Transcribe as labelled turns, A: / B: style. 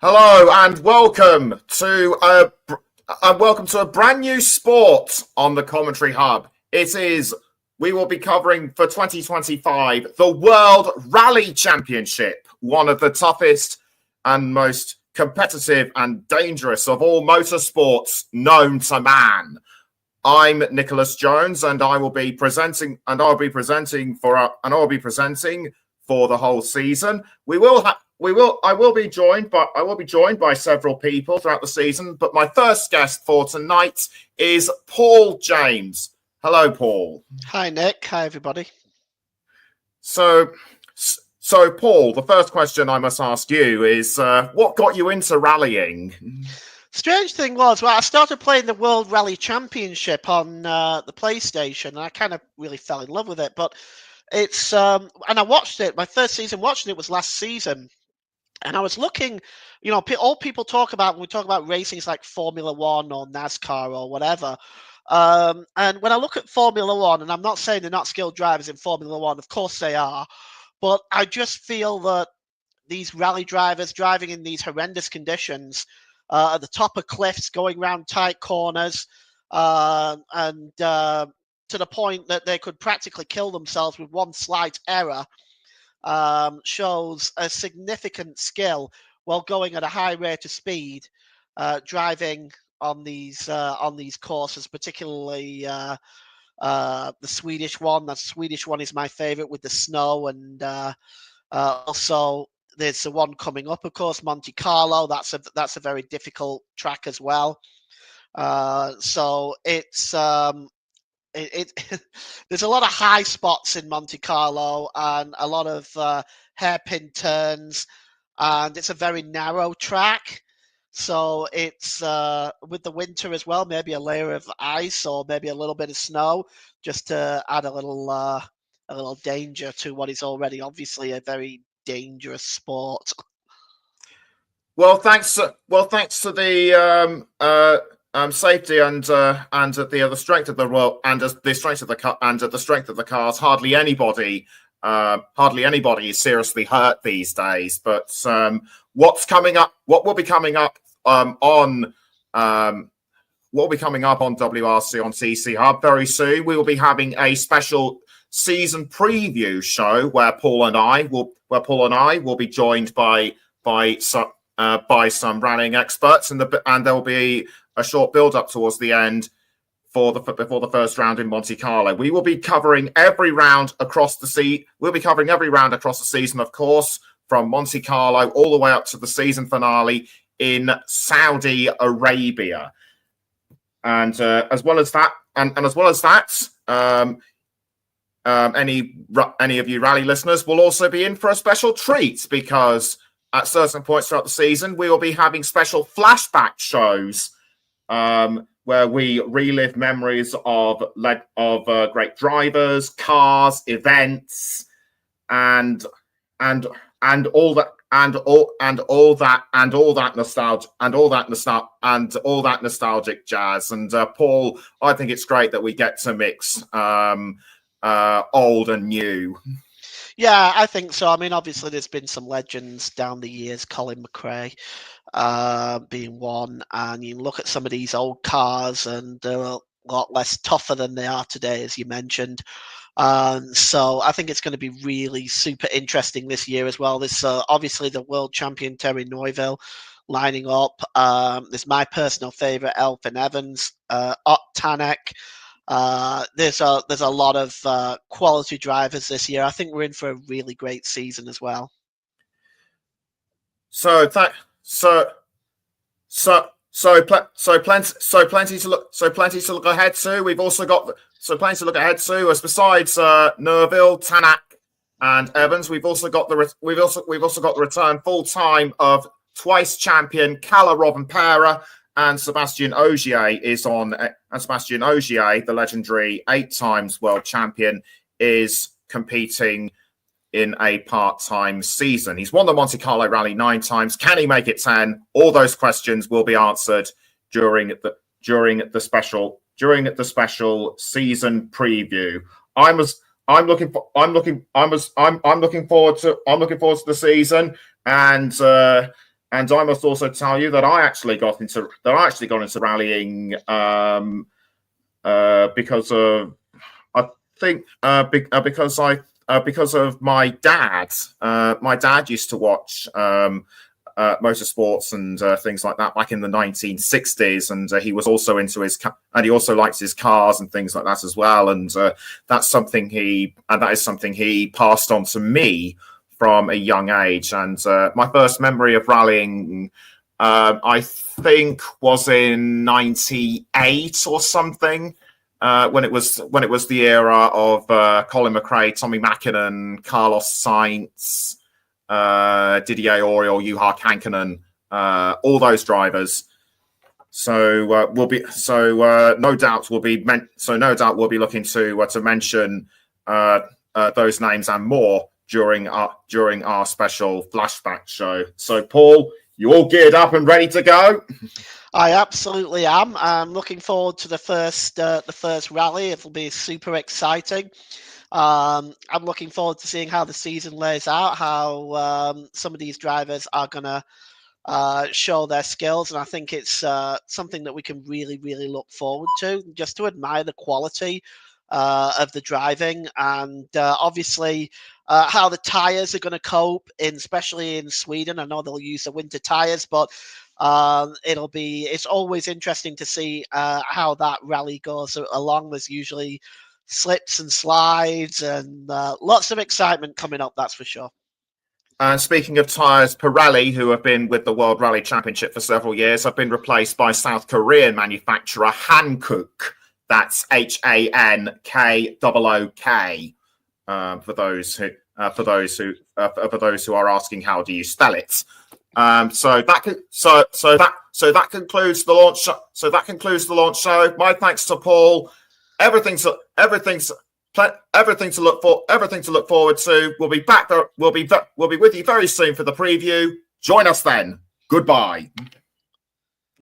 A: Hello and welcome to a brand new sport on the Commentary Hub. We will be covering for 2025 the World Rally Championship, one of the toughest and most competitive and dangerous of all motorsports known to man. I'm Nicholas Jones, and I will be presenting for the whole season. I will be joined by several people throughout the season, but my first guest for tonight is Paul James. Hello, Paul.
B: Hi, Nick. Hi, everybody.
A: So Paul, the first question I must ask you is, what got you into rallying?
B: Strange thing was, I started playing the World Rally Championship on the PlayStation, and I kind of really fell in love with it. But it's and I watched it. My first season watching it was last season. And I was looking, all people talk about when we talk about racing is like Formula One or NASCAR or whatever. And when I look at Formula One, and I'm not saying they're not skilled drivers in Formula One, of course they are, but I just feel that these rally drivers driving in these horrendous conditions at the top of cliffs, going around tight corners, and to the point that they could practically kill themselves with one slight error, shows a significant skill while going at a high rate of speed, driving on these courses, particularly the Swedish one. The Swedish one is my favorite with the snow, and also there's the one coming up, of course, Monte Carlo. That's a very difficult track as well. So it's there's a lot of high spots in Monte Carlo and a lot of hairpin turns, and it's a very narrow track. So it's with the winter as well, maybe a layer of ice or maybe a little bit of snow, just to add a little danger to what is already obviously a very dangerous sport.
A: Well, thanks to the safety and the strength of the world and the strength of the car and the strength of the cars, hardly anybody is seriously hurt these days. But what will be coming up on WRC on TCHub very soon? We will be having a special season preview show where Paul and I will be joined by some rallying experts, and there will be a short build-up towards the end before the first round in Monte Carlo. We will be covering every round across the season, of course, from Monte Carlo all the way up to the season finale in Saudi Arabia. And as well as that, any of you rally listeners will also be in for a special treat, because at certain points throughout the season, we will be having special flashback shows where we relive memories of great drivers, cars, events, and all that nostalgic jazz. And Paul, I think it's great that we get to mix old and new.
B: Yeah, I think so. I mean, obviously, there's been some legends down the years, Colin McRae being one, and you look at some of these old cars, and they're a lot less tougher than they are today, as you mentioned. So I think it's going to be really super interesting this year as well. There's obviously the world champion Terry Neuville lining up. There's my personal favorite, Elfyn Evans, Ott Tanak. There's a lot of quality drivers this year. I think we're in for a really great season as well.
A: So plenty to look ahead to. We've also got plenty to look ahead to. As besides Neuville, Tanak, and Evans, we've also got the return full time of twice champion Kalle Rovanperä. And Sebastian Ogier the legendary 8 times world champion, is competing in a part-time season. He's won the Monte Carlo Rally 9 times. Can he make it 10? All those questions will be answered during the special season preview. I'm looking forward to the season, and And I must also tell you that I actually got into rallying because of because of my dad. My dad used to watch motorsports and things like that back in the 1960s, and he was also into and he also likes his cars and things like that as well. And that is something he passed on to me from a young age. And my first memory of rallying, I think, was in '98 or something. When it was the era of Colin McRae, Tommy Mäkinen, Carlos Sainz, Didier Auriol, Juha Kankkunen, all those drivers. So no doubt we'll be looking to mention those names and more during our special flashback show. So Paul, you all geared up and ready to go?
B: I absolutely am. I'm looking forward to the first rally. It'll be super exciting. I'm looking forward to seeing how the season lays out, how some of these drivers are going to show their skills. And I think it's something that we can really, really look forward to, just to admire the quality of the driving, and obviously how the tyres are going to cope, especially in Sweden. I know they'll use the winter tyres, but it's always interesting to see how that rally goes along. There's usually slips and slides and lots of excitement coming up, that's for sure.
A: And speaking of tyres, Pirelli, who have been with the World Rally Championship for several years, have been replaced by South Korean manufacturer Hankook. That's HANKOOK. For those who are asking, how do you spell it? So that concludes the launch. So that concludes the launch show. My thanks to Paul. Everything to look forward to. We'll be back there. We'll be with you very soon for the preview. Join us then. Goodbye.